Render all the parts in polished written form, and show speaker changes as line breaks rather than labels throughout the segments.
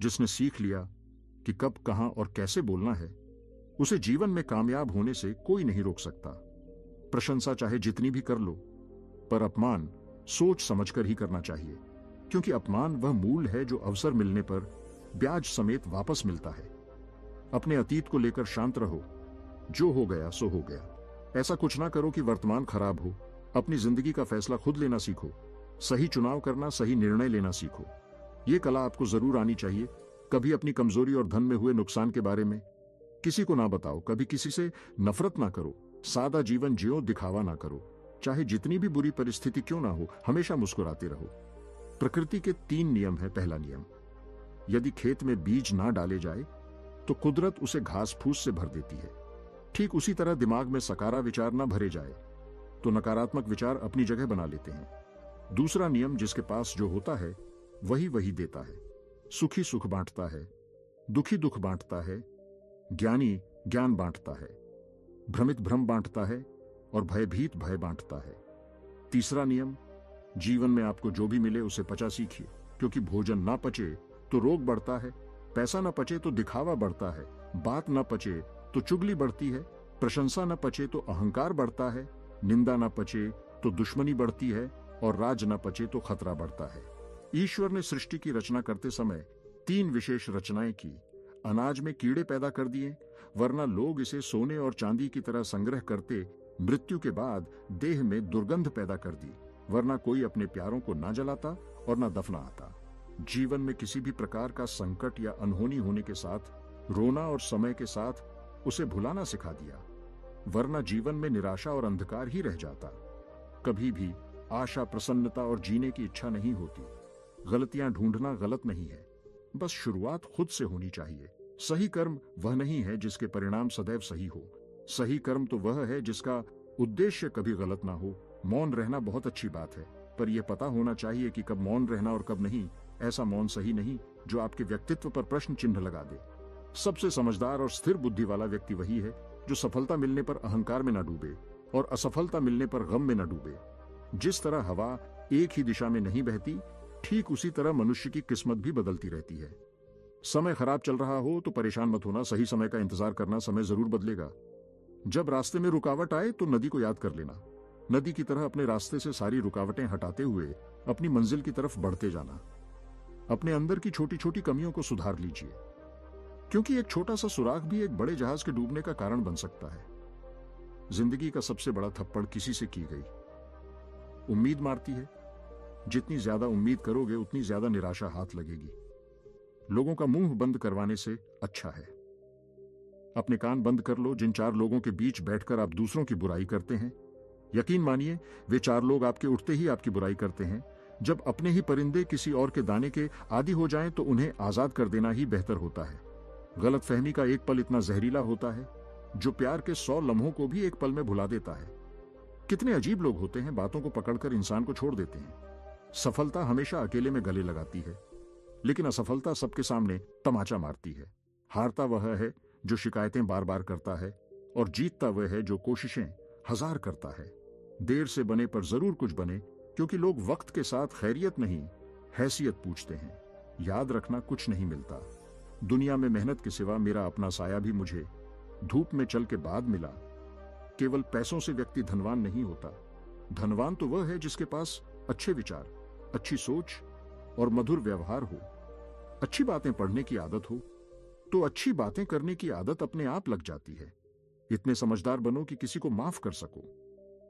जिसने सीख लिया कि कब, कहां और कैसे बोलना है, उसे जीवन में कामयाब होने से कोई नहीं रोक सकता। प्रशंसा चाहे जितनी भी कर लो, पर अपमान सोच समझकर ही करना चाहिए, क्योंकि अपमान वह मूल है जो अवसर मिलने पर ब्याज समेत वापस मिलता है। अपने अतीत को लेकर शांत रहो, जो हो गया सो हो गया। ऐसा कुछ ना करो कि वर्तमान खराब हो। अपनी जिंदगी का फैसला खुद लेना सीखो, सही चुनाव करना, सही निर्णय लेना सीखो। ये कला आपको जरूर आनी चाहिए। कभी अपनी कमजोरी और धन में हुए नुकसान के बारे में किसी को ना बताओ, कभी किसी से नफरत ना करो, सादा जीवन जियो, दिखावा ना करो। चाहे जितनी भी बुरी परिस्थिति क्यों ना हो, हमेशा मुस्कुराते रहो। प्रकृति के 3 नियम है। पहला नियम, यदि खेत में बीज ना डाले जाए तो कुदरत उसे घास फूस से भर देती है। ठीक उसी तरह दिमाग में सकारा विचार ना भरे जाए तो नकारात्मक विचार अपनी जगह बना लेते हैं। दूसरा नियम, जिसके पास जो होता है वही वही देता है। सुखी सुख बांटता है, दुखी दुख बांटता है, ज्ञानी ज्ञान बांटता है, भ्रमित भ्रम बांटता है और भयभीत भय बांटता है। तीसरा नियम, जीवन में आपको जो भी मिले उसे पचा सीखिए, क्योंकि भोजन ना पचे तो रोग बढ़ता है, पैसा ना पचे तो दिखावा बढ़ता है, बात ना पचे तो चुगली बढ़ती है, प्रशंसा न पचे तो अहंकार बढ़ता है, निंदा न पचे तो दुश्मनी बढ़ती है और राज न पचे तो खतरा बढ़ता है। ईश्वर ने सृष्टि की रचना करते समय 3 विशेष रचनाएं की। अनाज में कीड़े पैदा कर दिए, वरना लोग इसे सोने और चांदी की तरह संग्रह करते। मृत्यु के बाद देह में दुर्गंध पैदा कर दी, वरना कोई अपने प्यारों को ना जलाता और ना दफना आता। जीवन में किसी भी प्रकार का संकट या अनहोनी होने के साथ रोना और समय के साथ उसे भुलाना सिखा दिया, वरना जीवन में निराशा और अंधकार ही रह जाता। कभी भी आशा, प्रसन्नता और जीने की इच्छा नहीं होती। गलतियां ढूंढना गलत नहीं है, बस शुरुआत खुद से होनी चाहिए। सही कर्म वह नहीं है जिसके परिणाम सदैव सही हो। सही कर्म तो वह है जिसका उद्देश्य कभी गलत ना हो। मौन रहना बहुत अच्छी बात है, पर यह पता होना चाहिए कि कब मौन रहना और कब नहीं। ऐसा मौन सही नहीं जो आपके व्यक्तित्व पर प्रश्न चिन्ह लगा दे। सबसे समझदार और स्थिर बुद्धि वाला व्यक्ति वही है जो सफलता मिलने पर अहंकार में न डूबे और असफलता मिलने पर गम में न डूबे। जिस तरह हवा एक ही दिशा में नहीं बहती, ठीक उसी तरह मनुष्य की किस्मत भी बदलती रहती है। समय खराब चल रहा हो तो परेशान मत होना, सही समय का इंतजार करना, समय जरूर बदलेगा। जब रास्ते में रुकावट आए तो नदी को याद कर लेना। नदी की तरह अपने रास्ते से सारी रुकावटें हटाते हुए अपनी मंजिल की तरफ बढ़ते जाना। अपने अंदर की छोटी छोटी कमियों को सुधार लीजिए, क्योंकि एक छोटा सा सुराख भी एक बड़े जहाज के डूबने का कारण बन सकता है। जिंदगी का सबसे बड़ा थप्पड़ किसी से की गई उम्मीद मारती है। जितनी ज्यादा उम्मीद करोगे उतनी ज्यादा निराशा हाथ लगेगी। लोगों का मुंह बंद करवाने से अच्छा है अपने कान बंद कर लो। जिन 4 लोगों के बीच बैठकर आप दूसरों की बुराई करते हैं, यकीन मानिए वे 4 लोग आपके उठते ही आपकी बुराई करते हैं। जब अपने ही परिंदे किसी और के दाने के आदी हो जाएं तो उन्हें आजाद कर देना ही बेहतर होता है। गलतफहमी का एक पल इतना जहरीला होता है जो प्यार के 100 लम्हों को भी एक पल में भुला देता है। कितने अजीब लोग होते हैं, बातों को पकड़कर इंसान को छोड़ देते हैं। सफलता हमेशा अकेले में गले लगाती है, लेकिन असफलता सबके सामने तमाचा मारती है। हारता वह है जो शिकायतें बार बार करता है और जीतता वह है जो कोशिशें 1000 करता है। देर से बने पर जरूर कुछ बने, क्योंकि लोग वक्त के साथ खैरियत नहीं हैसियत पूछते हैं। याद रखना, कुछ नहीं मिलता दुनिया में मेहनत के सिवा। मेरा अपना साया भी मुझे धूप में चल के बाद मिला। केवल पैसों से व्यक्ति धनवान नहीं होता। धनवान तो वह है जिसके पास अच्छे विचार, अच्छी सोच और मधुर व्यवहार हो। अच्छी बातें पढ़ने की आदत हो तो अच्छी बातें करने की आदत अपने आप लग जाती है। इतने समझदार बनो कि किसी को माफ कर सको,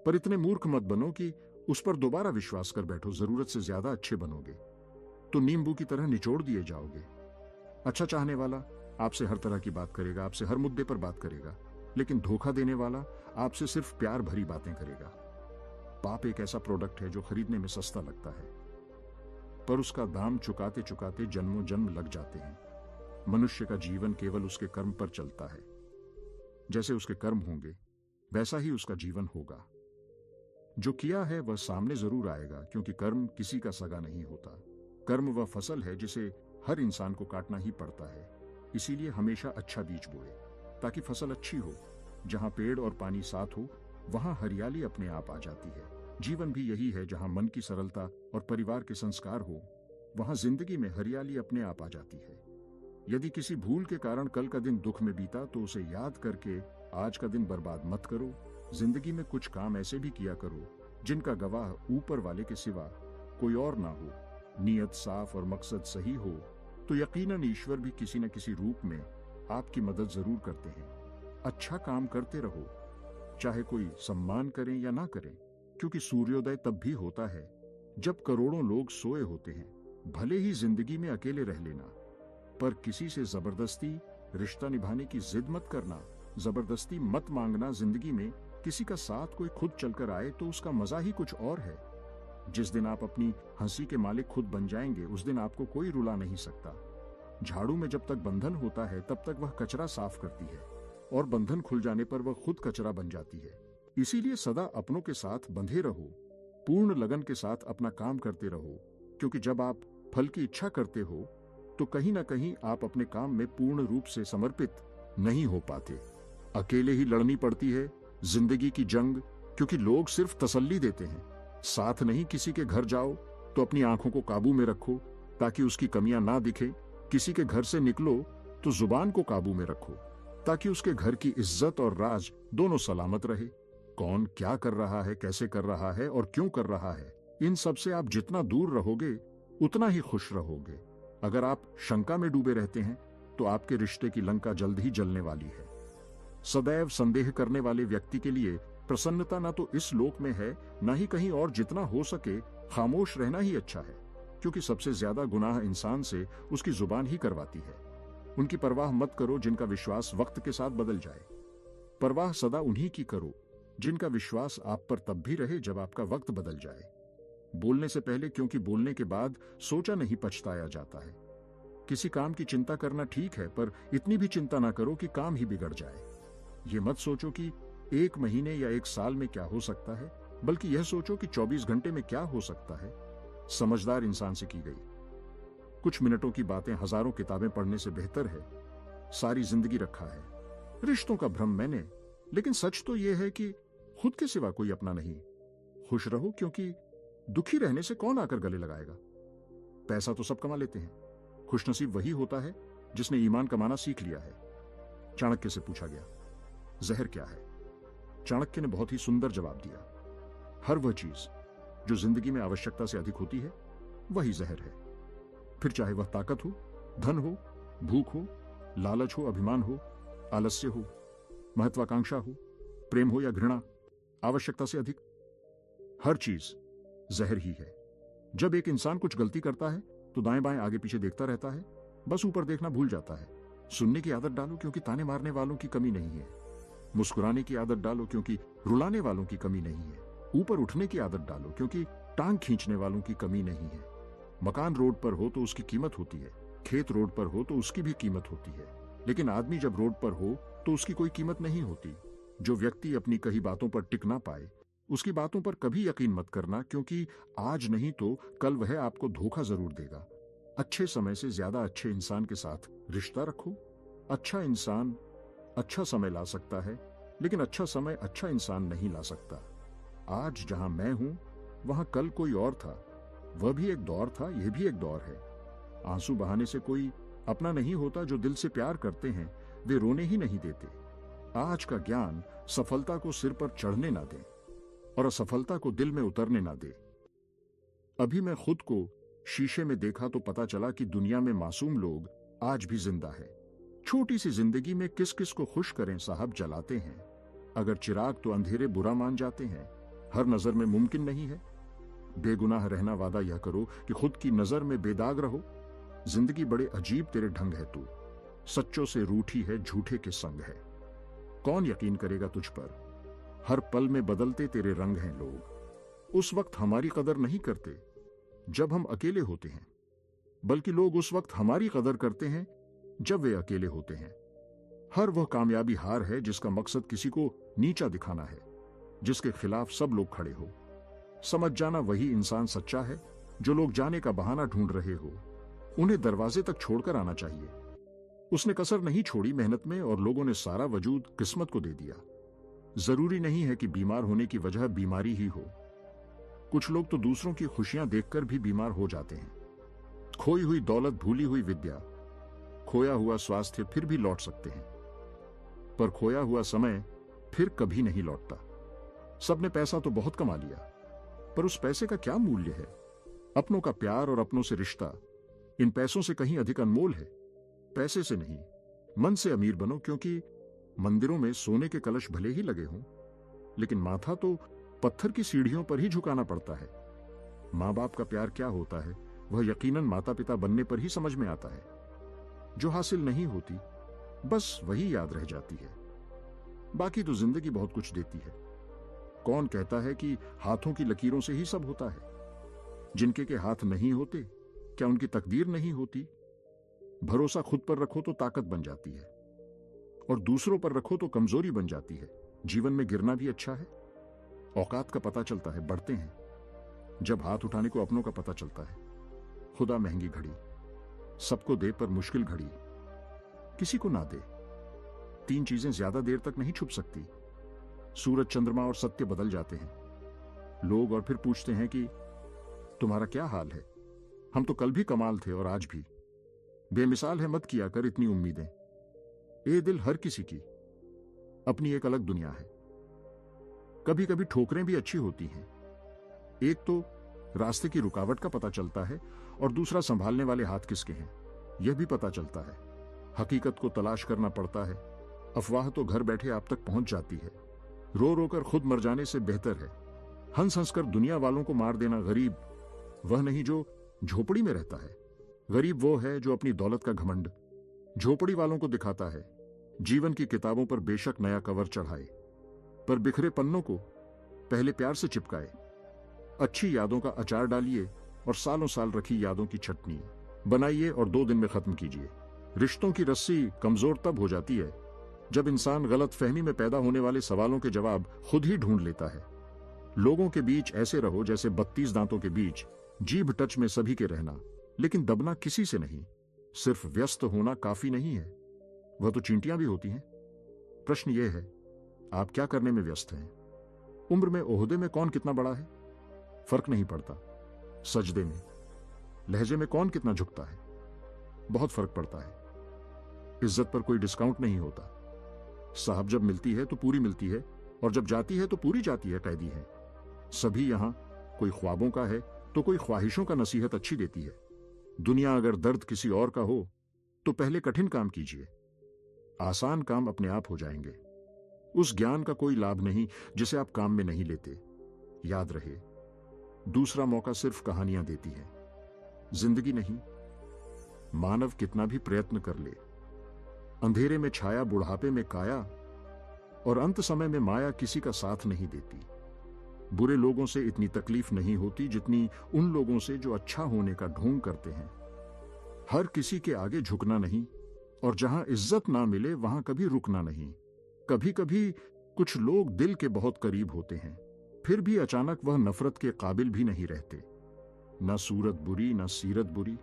पर इतने मूर्ख मत बनो कि उस पर दोबारा विश्वास कर बैठो। जरूरत से ज्यादा अच्छे बनोगे तो नींबू की तरह निचोड़ दिए जाओगे। अच्छा चाहने वाला आपसे हर तरह की बात करेगा, आपसे हर मुद्दे पर बात करेगा, लेकिन धोखा देने वाला आपसे सिर्फ प्यार भरी बातें करेगा। पाप एक ऐसा प्रोडक्ट है जो खरीदने में सस्ता लगता है, पर उसका दाम चुकाते चुकाते जन्मों जन्म लग जाते हैं। मनुष्य का जीवन केवल उसके कर्म पर चलता है। जैसे उसके कर्म होंगे वैसा ही उसका जीवन होगा। जो किया है वह सामने जरूर आएगा, क्योंकि कर्म किसी का सगा नहीं होता। कर्म वह फसल है जिसे हर इंसान को काटना ही पड़ता है। इसीलिए हमेशा अच्छा बीज बोए ताकि फसल अच्छी हो। जहां पेड़ और पानी साथ हो वहां हरियाली अपने आप आ जाती है। जीवन भी यही है, जहां मन की सरलता और परिवार के संस्कार हो वहां जिंदगी में हरियाली अपने आप आ जाती है। यदि किसी भूल के कारण कल का दिन दुख में बीता तो उसे याद करके आज का दिन बर्बाद मत करो। जिंदगी में कुछ काम ऐसे भी किया करो जिनका गवाह ऊपर वाले के सिवा कोई और ना हो। नीयत साफ और मकसद सही हो तो यकीनन ईश्वर भी किसी न किसी रूप में आपकी मदद जरूर करते हैं। अच्छा काम करते रहो, चाहे कोई सम्मान करें या ना करें, क्योंकि सूर्योदय तब भी होता है जब करोड़ों लोग सोए होते हैं। भले ही जिंदगी में अकेले रह लेना, पर किसी से जबरदस्ती रिश्ता निभाने की जिद मत करना। जबरदस्ती मत मांगना। जिंदगी में किसी का साथ कोई खुद चलकर आए तो उसका मजा ही कुछ और है। जिस दिन आप अपनी हंसी के मालिक खुद बन जाएंगे उस दिन आपको कोई रुला नहीं सकता। झाड़ू में जब तक बंधन होता है तब तक वह कचरा साफ करती है और बंधन खुल जाने पर वह खुद कचरा बन जाती है। इसीलिए सदा अपनों के साथ बंधे रहो, पूर्ण लगन के साथ अपना काम करते रहो, क्योंकि जब आप फल की इच्छा करते हो तो कहीं ना कहीं आप अपने काम में पूर्ण रूप से समर्पित नहीं हो पाते। अकेले ही लड़नी पड़ती है जिंदगी की जंग, क्योंकि लोग सिर्फ तसल्ली देते हैं। साथ नहीं किसी के घर जाओ तो अपनी आंखों को काबू में रखो ताकि उसकी कमियां ना दिखे। किसी के घर से निकलो तो जुबान को काबू में रखो ताकि उसके घर की इज्जत और राज दोनों सलामत रहे। कौन क्या कर रहा है, कैसे कर रहा है और क्यों कर रहा है, इन सब से आप जितना दूर रहोगे उतना ही खुश रहोगे। अगर आप शंका में डूबे रहते हैं तो आपके रिश्ते की लंका जल्द ही जलने वाली है। सदैव संदेह करने वाले व्यक्ति के लिए प्रसन्नता ना तो इस लोक में है ना ही कहीं और। जितना हो सके खामोश रहना ही अच्छा है, क्योंकि सबसे ज्यादा गुनाह इंसान से उसकी जुबान ही करवाती है। उनकी परवाह मत करो जिनका विश्वास वक्त के साथ बदल जाए। परवाह सदा उन्हीं की करो जिनका विश्वास आप पर तब भी रहे जब आपका वक्त बदल जाए। बोलने से पहले, क्योंकि बोलने के बाद सोचा नहीं पछताया जाता है। किसी काम की चिंता करना ठीक है, पर इतनी भी चिंता ना करो कि काम ही बिगड़ जाए। ये मत सोचो कि 1 महीने या 1 साल में क्या हो सकता है, बल्कि यह सोचो कि 24 घंटे में क्या हो सकता है। समझदार इंसान से की गई कुछ मिनटों की बातें हजारों किताबें पढ़ने से बेहतर है। सारी जिंदगी रखा है रिश्तों का भ्रम मैंने, लेकिन सच तो यह है कि खुद के सिवा कोई अपना नहीं। खुश रहो, क्योंकि दुखी रहने से कौन आकर गले लगाएगा। पैसा तो सब कमा लेते हैं, खुशनसीब वही होता है जिसने ईमान कमाना सीख लिया है। चाणक्य से पूछा गया, जहर क्या है? चाणक्य ने बहुत ही सुंदर जवाब दिया, हर वह चीज जो जिंदगी में आवश्यकता से अधिक होती है वही जहर है। फिर चाहे वह ताकत हो, धन हो, भूख हो, लालच हो, अभिमान हो, आलस्य हो, महत्वाकांक्षा हो, प्रेम हो या घृणा, आवश्यकता से अधिक हर चीज जहर ही है। जब एक इंसान कुछ गलती करता है तो दाएं बाएं आगे पीछे देखता रहता है, बस ऊपर देखना भूल जाता है। सुनने की आदत डालो, क्योंकि ताने मारने वालों की कमी नहीं है। मुस्कुराने की आदत डालो, क्योंकि रुलाने वालों की कमी नहीं है। ऊपर उठने की आदत डालो, क्योंकि टांग खींचने वालों की कमी नहीं है। मकान रोड पर हो तो उसकी कीमत होती है, खेत रोड पर हो तो उसकी भी कीमत होती है, लेकिन आदमी जब रोड पर हो तो उसकी कोई कीमत नहीं होती। जो व्यक्ति अपनी कही बातों पर टिक ना पाए उसकी बातों पर कभी यकीन मत करना, क्योंकि आज नहीं तो कल वह आपको धोखा जरूर देगा। अच्छे समय से ज्यादा अच्छे इंसान के साथ रिश्ता रखो। अच्छा इंसान अच्छा समय ला सकता है, लेकिन अच्छा समय अच्छा इंसान नहीं ला सकता। आज जहां मैं हूं वहां कल कोई और था, वह भी एक दौर था, यह भी एक दौर है। आंसू बहाने से कोई अपना नहीं होता। जो दिल से प्यार करते हैं वे रोने ही नहीं देते। आज का ज्ञान सफलता को सिर पर चढ़ने ना दे और असफलता को दिल में उतरने ना दे। अभी मैं खुद को शीशे में देखा तो पता चला कि दुनिया में मासूम लोग आज भी जिंदा है। छोटी सी जिंदगी में किस किस को खुश करें साहब, जलाते हैं। अगर चिराग तो अंधेरे बुरा मान जाते हैं, हर नजर में मुमकिन नहीं है। बेगुनाह रहना वादा यह करो कि खुद की नजर में बेदाग रहो। जिंदगी बड़े अजीब तेरे ढंग है, तू सच्चों से रूठी है, झूठे के संग है। कौन यकीन करेगा तुझ पर? हर पल में बदलते तेरे रंग हैं लोग। उस वक्त हमारी कदर नहीं करते जब हम अकेले होते हैं, बल्कि लोग उस वक्त हमारी कदर करते हैं जब वे अकेले होते हैं। हर वह कामयाबी हार है जिसका मकसद किसी को नीचा दिखाना है, जिसके खिलाफ सब लोग खड़े हो। समझ जाना वही इंसान सच्चा है जो लोग जाने का बहाना ढूंढ रहे हो उन्हें दरवाजे तक छोड़कर आना चाहिए। उसने कसर नहीं छोड़ी मेहनत में और लोगों ने सारा वजूद किस्मत को दे दिया। जरूरी नहीं है कि बीमार होने की वजह बीमारी ही हो। कुछ लोग तो दूसरों की खुशियां देखकर भी बीमार हो जाते हैं। खोई हुई दौलत, भूली हुई विद्या, खोया हुआ स्वास्थ्य फिर भी लौट सकते हैं, पर खोया हुआ समय फिर कभी नहीं लौटता। सबने पैसा तो बहुत कमा लिया, पर उस पैसे का क्या मूल्य है? अपनों का प्यार और अपनों से रिश्ता इन पैसों से कहीं अधिक अनमोल है। पैसे से नहीं, मन से अमीर बनो, क्योंकि मंदिरों में सोने के कलश भले ही लगे हों, लेकिन माथा तो पत्थर की सीढ़ियों पर ही झुकाना पड़ता है। मां बाप का प्यार क्या होता है, वह यकीनन माता पिता बनने पर ही समझ में आता है। जो हासिल नहीं होती, बस वही याद रह जाती है। बाकी तो जिंदगी बहुत कुछ देती है। कौन कहता है कि हाथों की लकीरों से ही सब होता है? जिनके के हाथ नहीं होते, क्या उनकी तकदीर नहीं होती? भरोसा खुद पर रखो तो ताकत बन जाती है, और दूसरों पर रखो तो कमजोरी बन जाती है। जीवन में गिरना भी अच्छा है। औकात का पता चलता है, बढ़ते हैं जब हाथ उठाने को अपनों का पता चलता है। खुदा महंगी घड़ी सबको दे, पर मुश्किल घड़ी किसी को ना दे। तीन चीजें ज्यादा देर तक नहीं छुप सकती। सूरज, चंद्रमा और सत्य बदल जाते हैं। लोग और फिर पूछते हैं कि तुम्हारा क्या हाल है? हम तो कल भी कमाल थे और आज भी। बेमिसाल है, मत किया कर इतनी उम्मीदें। ए दिल, हर किसी की अपनी एक अलग दुनिया है। कभी कभी ठोकरें भी अच्छी होती हैं। एक तो रास्ते की रुकावट का पता चलता है, और दूसरा संभालने वाले हाथ किसके हैं यह भी पता चलता है। हकीकत को तलाश करना पड़ता है। अफवाह तो घर बैठे आप तक पहुंच जाती है। रो रो कर खुद मर जाने से बेहतर है हंस हंस कर दुनिया वालों को मार देना। गरीब वह नहीं जो झोपड़ी में रहता है, गरीब वो है जो अपनी दौलत का घमंड झोपड़ी वालों को दिखाता है। जीवन की किताबों पर बेशक नया कवर चढ़ाए, पर बिखरे पन्नों को पहले प्यार से चिपकाए। अच्छी यादों का अचार डालिए और सालों साल रखी यादों की चटनी बनाइए और 2 दिन में खत्म कीजिए। रिश्तों की रस्सी कमजोर तब हो जाती है जब इंसान गलत फहमी में पैदा होने वाले सवालों के जवाब खुद ही ढूंढ लेता है। लोगों के बीच ऐसे रहो जैसे 32 दांतों के बीच, जीभ टच में सभी के रहना, लेकिन दबना किसी से नहीं। सिर्फ व्यस्त होना काफी नहीं है, वह तो चींटियां भी होती हैं। प्रश्न यह है, आप क्या करने में व्यस्त हैं? उम्र में, ओहदे में कौन कितना बड़ा है फर्क नहीं पड़ता। सजदे में, लहजे में कौन कितना झुकता है बहुत फर्क पड़ता है। इज्जत पर कोई डिस्काउंट नहीं होता। साहब जब मिलती है तो पूरी मिलती है, और जब जाती है तो पूरी जाती है। कैदी है सभी यहां, कोई ख्वाबों का है तो कोई ख्वाहिशों का नसीहत अच्छी देती है। दुनिया अगर दर्द किसी और का हो तो पहले कठिन काम कीजिए, आसान काम अपने आप हो जाएंगे। उस ज्ञान का कोई लाभ नहीं जिसे आप काम में नहीं लेते। याद रहे, दूसरा मौका सिर्फ कहानियां देती है, जिंदगी नहीं। मानव कितना भी प्रयत्न कर ले, अंधेरे में छाया, बुढ़ापे में काया, और अंत समय में माया किसी का साथ नहीं देती। बुरे लोगों से इतनी तकलीफ नहीं होती जितनी उन लोगों से जो अच्छा होने का ढोंग करते हैं। हर किसी के आगे झुकना नहीं, और जहां इज्जत ना मिले वहां कभी रुकना नहीं। कभी कभी कुछ लोग दिल के बहुत करीब होते हैं, फिर भी अचानक वह नफरत के काबिल भी नहीं रहते। न सूरत बुरी, न सीरत बुरी,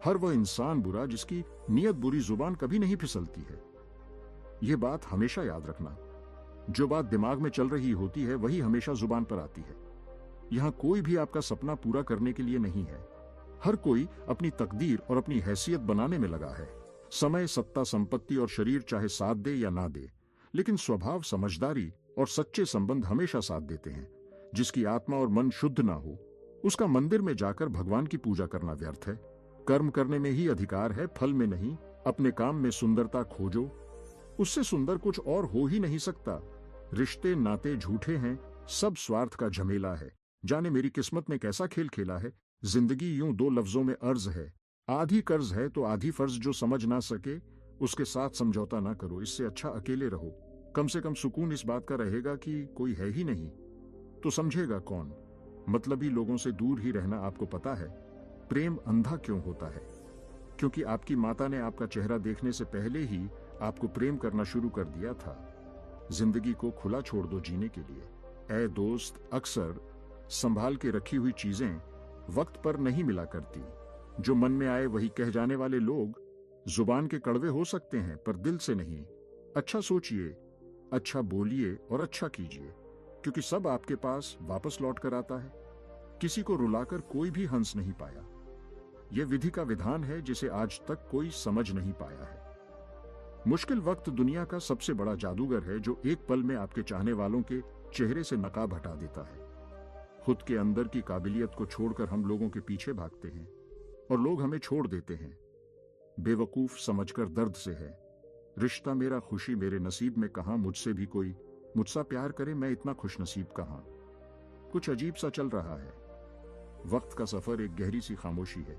हर वह इंसान बुरा जिसकी नीयत बुरी। जुबान कभी नहीं फिसलती है, यह बात हमेशा याद रखना। जो बात दिमाग में चल रही होती है वही हमेशा जुबान पर आती है। यहां कोई भी आपका सपना पूरा करने के लिए नहीं है। हर कोई अपनी तकदीर और अपनी हैसियत बनाने में लगा है। समय, सत्ता, संपत्ति और शरीर चाहे साथ दे या ना दे, लेकिन स्वभाव, समझदारी और सच्चे संबंध हमेशा साथ देते हैं। जिसकी आत्मा और मन शुद्ध ना हो, उसका मंदिर में जाकर भगवान की पूजा करना व्यर्थ है। कर्म करने में ही अधिकार है, फल में नहीं। अपने काम में सुंदरता खोजो, उससे सुंदर कुछ और हो ही नहीं सकता। रिश्ते नाते झूठे हैं, सब स्वार्थ का झमेला है। जाने मेरी किस्मत ने कैसा खेल खेला है। जिंदगी यूं 2 लफ्जों में अर्ज है, आधी कर्ज है तो आधी फर्ज। जो समझ ना सके उसके साथ समझौता ना करो, इससे अच्छा अकेले रहो। कम से कम सुकून इस बात का रहेगा कि कोई है ही नहीं, तो समझेगा कौन। मतलबी लोगों से दूर ही रहना। आपको पता है प्रेम अंधा क्यों होता है? क्योंकि आपकी माता ने आपका चेहरा देखने से पहले ही आपको प्रेम करना शुरू कर दिया था। जिंदगी को खुला छोड़ दो जीने के लिए। ऐ दोस्त, अक्सर संभाल के रखी हुई चीजें वक्त पर नहीं मिला करती। जो मन में आए वही कह जाने वाले लोग जुबान के कड़वे हो सकते हैं, पर दिल से नहीं। अच्छा सोचिए, अच्छा बोलिए और अच्छा कीजिए, क्योंकि सब आपके पास वापस लौट कर आता है। किसी को रुलाकर कोई भी हंस नहीं पाया। यह विधि का विधान है जिसे आज तक कोई समझ नहीं पाया है। मुश्किल वक्त दुनिया का सबसे बड़ा जादूगर है जो एक पल में आपके चाहने वालों के चेहरे से नकाब हटा देता है। खुद के अंदर की काबिलियत को छोड़कर हम लोगों के पीछे भागते हैं और लोग हमें छोड़ देते हैं, बेवकूफ समझकर दर्द से है। रिश्ता मेरा खुशी मेरे नसीब में कहां, मुझसे भी कोई मुझसा प्यार करे, मैं इतना खुशनसीब कहां। कुछ अजीब सा चल रहा है। वक्त का सफर एक गहरी सी खामोशी है।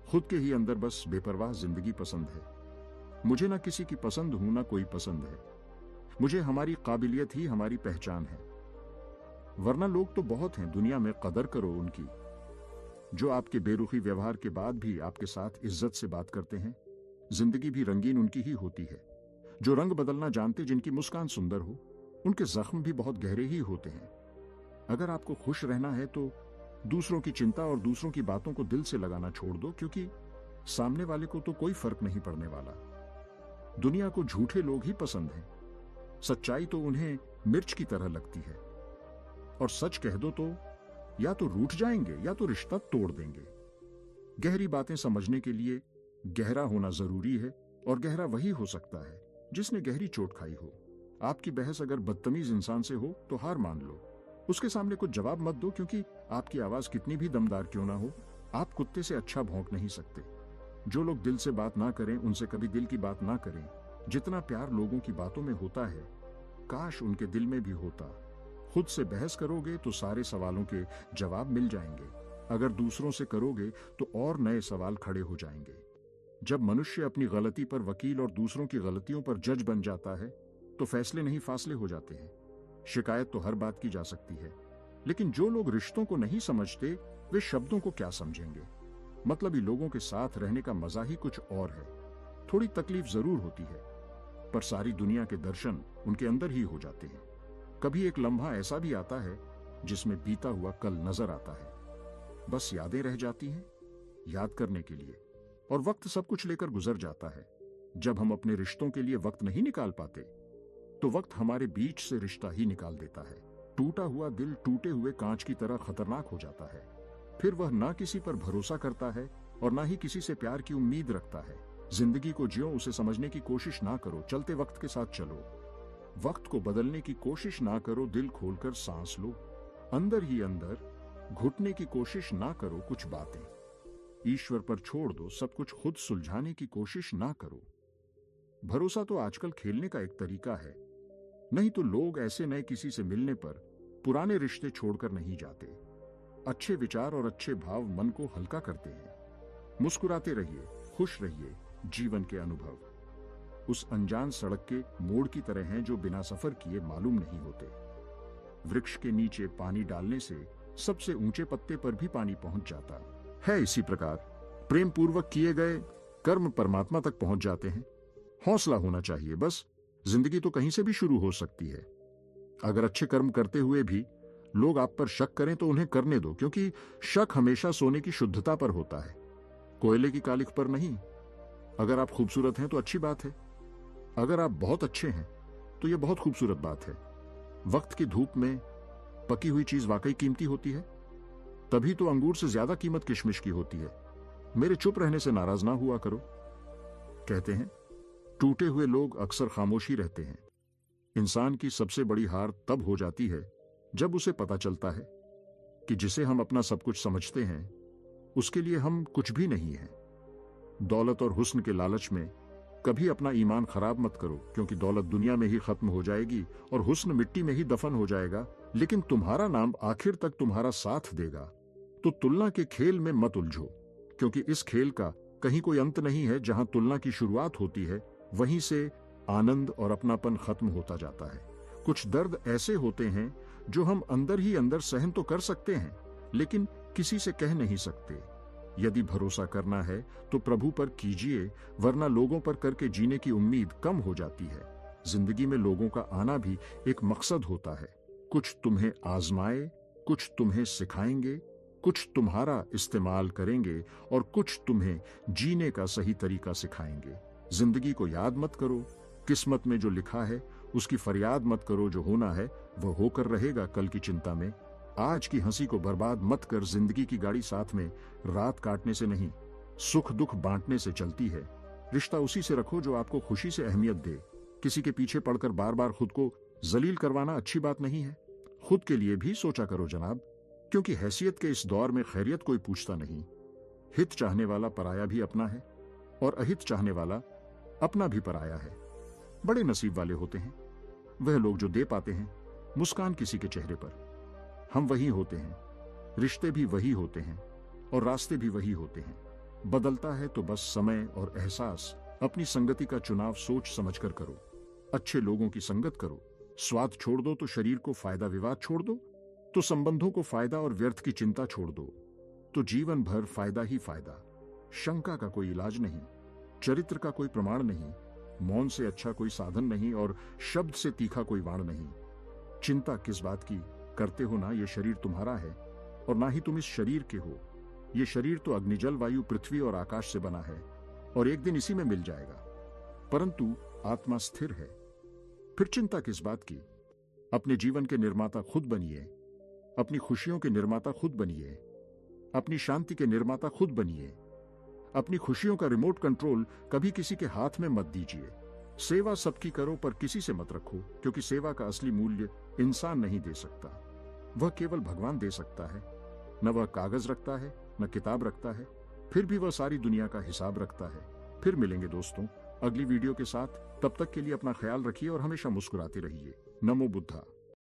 खुद के ही अंदर बस बेपरवाह जिंदगी पसंद है। मुझे ना किसी की पसंद हूं ना कोई पसंद है। मुझे हमारी काबिलियत ही हमारी पहचान है। वरना लोग तो बहुत हैं, दुनिया में कदर करो उनकी, जो आपके बेरुखी व्यवहार के बाद भी आपके साथ इज्जत से बात करते हैं। जिंदगी भी रंगीन उनकी ही होती है जो रंग बदलना जानते, जिनकी मुस्कान सुंदर हो। उनके जख्म भी बहुत गहरे ही होते हैं। अगर आपको खुश रहना है तो दूसरों की चिंता और दूसरों की बातों को दिल से लगाना छोड़ दो, क्योंकि सामने वाले को तो कोई फर्क नहीं पड़ने वाला। दुनिया को झूठे लोग ही पसंद हैं। सच्चाई तो उन्हें मिर्च की तरह लगती है, और सच कह दो तो या तो रूठ जाएंगे या तो रिश्ता तोड़ देंगे। गहरी बातें समझने के लिए गहरा होना जरूरी है, और गहरा वही हो सकता है जिसने गहरी चोट खाई हो। आपकी बहस अगर बदतमीज इंसान से हो तो हार मान लो। उसके सामने कुछ जवाब मत दो, क्योंकि आपकी आवाज कितनी भी दमदार क्यों ना हो, आप कुत्ते से अच्छा भौंक नहीं सकते। जो लोग दिल से बात ना करें उनसे कभी दिल की बात ना करें। जितना प्यार लोगों की बातों में होता है, काश उनके दिल में भी होता। खुद से बहस करोगे तो सारे सवालों के जवाब मिल जाएंगे। अगर दूसरों से करोगे तो और नए सवाल खड़े हो जाएंगे। जब मनुष्य अपनी गलती पर वकील और दूसरों की गलतियों पर जज बन जाता है तो फैसले नहीं फासले हो जाते हैं। शिकायत तो हर बात की जा सकती है, लेकिन जो लोग रिश्तों को नहीं समझते वे शब्दों को क्या समझेंगे। मतलबी लोगों के साथ रहने का मजा ही कुछ और है। थोड़ी तकलीफ जरूर होती है, पर सारी दुनिया के दर्शन उनके अंदर ही हो जाते हैं। कभी एक लम्हा ऐसा भी आता है जिसमें बीता हुआ कल नजर आता है। बस यादें रह जाती हैं याद करने के लिए, और वक्त सब कुछ लेकर गुजर जाता है। जब हम अपने रिश्तों के लिए वक्त नहीं निकाल पाते तो वक्त हमारे बीच से रिश्ता ही निकाल देता है। टूटा हुआ दिल टूटे हुए कांच की तरह खतरनाक हो जाता है। फिर वह ना किसी पर भरोसा करता है और ना ही किसी से प्यार की उम्मीद रखता है। जिंदगी को जियो, उसे समझने की कोशिश ना करो, चलते वक्त के साथ चलो। वक्त को बदलने की कोशिश ना करो, दिल खोलकर सांस लो। अंदर ही अंदर घुटने की कोशिश ना करो कुछ बातें। ईश्वर पर छोड़ दो, सब कुछ खुद सुलझाने की कोशिश ना करो। भरोसा तो आजकल खेलने का एक तरीका है, नहीं तो लोग ऐसे नए किसी से मिलने पर पुराने रिश्ते छोड़कर नहीं जाते। अच्छे विचार और अच्छे भाव मन को हल्का करते हैं। मुस्कुराते रहिए, खुश रहिए। जीवन के अनुभव उस अनजान सड़क के मोड़ की तरह हैं जो बिना सफर किए मालूम नहीं होते। वृक्ष के नीचे पानी डालने से सबसे ऊंचे पत्ते पर भी पानी पहुंच जाता है। इसी प्रकार प्रेम पूर्वक किए गए कर्म परमात्मा तक पहुंच जाते हैं। हौसला होना चाहिए बस। जिंदगी तो कहीं से भी शुरू हो सकती है। अगर अच्छे कर्म करते हुए भी लोग आप पर शक करें तो उन्हें करने दो, क्योंकि शक हमेशा सोने की शुद्धता पर होता है, कोयले की कालिख पर नहीं। अगर आप खूबसूरत हैं तो अच्छी बात है। अगर आप बहुत अच्छे हैं तो यह बहुत खूबसूरत बात है। वक्त की धूप में पकी हुई चीज वाकई कीमती होती है। तभी तो अंगूर से ज्यादा कीमत किशमिश की होती है। मेरे चुप रहने से नाराज ना हुआ करो। कहते हैं टूटे हुए लोग अक्सर खामोशी रहते हैं। इंसान की सबसे बड़ी हार तब हो जाती है जब उसे पता चलता है कि जिसे हम अपना सब कुछ समझते हैं उसके लिए हम कुछ भी नहीं है। दौलत और हुस्न के लालच में कभी अपना ईमान खराब मत करो, क्योंकि दौलत दुनिया में ही खत्म हो जाएगी और हुस्न मिट्टी में ही दफन हो जाएगा, लेकिन तुम्हारा नाम आखिर तक तुम्हारा साथ देगा। तो तुलना के खेल में मत उलझो, क्योंकि इस खेल का कहीं कोई अंत नहीं है। जहां तुलना की शुरुआत होती है वहीं से आनंद और अपनापन खत्म होता जाता है। कुछ दर्द ऐसे होते हैं जो हम अंदर ही अंदर सहन तो कर सकते हैं, लेकिन किसी से कह नहीं सकते। यदि भरोसा करना है तो प्रभु पर कीजिए, वरना लोगों पर करके जीने की उम्मीद कम हो जाती है। जिंदगी में लोगों का आना भी एक मकसद होता है। कुछ तुम्हें आजमाए, कुछ तुम्हें सिखाएंगे, कुछ तुम्हारा इस्तेमाल करेंगे और कुछ तुम्हें जीने का सही तरीका सिखाएंगे। जिंदगी को याद मत करो, किस्मत में जो लिखा है उसकी फरियाद मत करो। जो होना है वह होकर रहेगा कल की चिंता में। आज की हंसी को बर्बाद मत कर, जिंदगी की गाड़ी साथ में रात काटने से नहीं सुख दुख बांटने से चलती है। रिश्ता उसी से रखो जो आपको खुशी से अहमियत दे। किसी के पीछे पड़कर बार बार खुद को जलील करवाना अच्छी बात नहीं है। खुद के लिए भी सोचा करो जनाब, क्योंकि हैसियत के इस दौर में खैरियत कोई पूछता नहीं। हित चाहने वाला पराया भी अपना है और अहित चाहने वाला अपना भी पराया है। बड़े नसीब वाले होते हैं वह लोग जो दे पाते हैं मुस्कान किसी के चेहरे पर। हम वही होते हैं, रिश्ते भी वही होते हैं और रास्ते भी वही होते हैं। बदलता है तो बस समय और एहसास। अपनी संगति का चुनाव सोच समझकर करो। अच्छे लोगों की संगत करो। स्वाद छोड़ दो तो शरीर को फायदा, विवाद छोड़ दो तो संबंधों को फायदा और व्यर्थ की चिंता छोड़ दो तो जीवन भर फायदा ही फायदा। शंका का कोई इलाज नहीं, चरित्र का कोई प्रमाण नहीं, मौन से अच्छा कोई साधन नहीं और शब्द से तीखा कोई वाण नहीं। चिंता किस बात की करते हो ना, ये शरीर तुम्हारा है और ना ही तुम इस शरीर के हो। ये शरीर तो अग्निजल वायु पृथ्वी और आकाश से बना है और एक दिन इसी में मिल जाएगा, परंतु आत्मा स्थिर है। फिर चिंता किस बात की। अपने जीवन के निर्माता खुद बनिए, अपनी खुशियों के निर्माता खुद बनिए, अपनी शांति के निर्माता खुद बनिए। अपनी खुशियों का रिमोट कंट्रोल कभी किसी के हाथ में मत दीजिए। सेवा सबकी करो पर किसी से मत रखो, क्योंकि सेवा का असली मूल्य इंसान नहीं दे सकता, वह केवल भगवान दे सकता है। न वह कागज रखता है न किताब रखता है, फिर भी वह सारी दुनिया का हिसाब रखता है। फिर मिलेंगे दोस्तों अगली वीडियो के साथ। तब तक के लिए अपना ख्याल रखिए और हमेशा मुस्कुराते रहिए। नमो बुद्धा।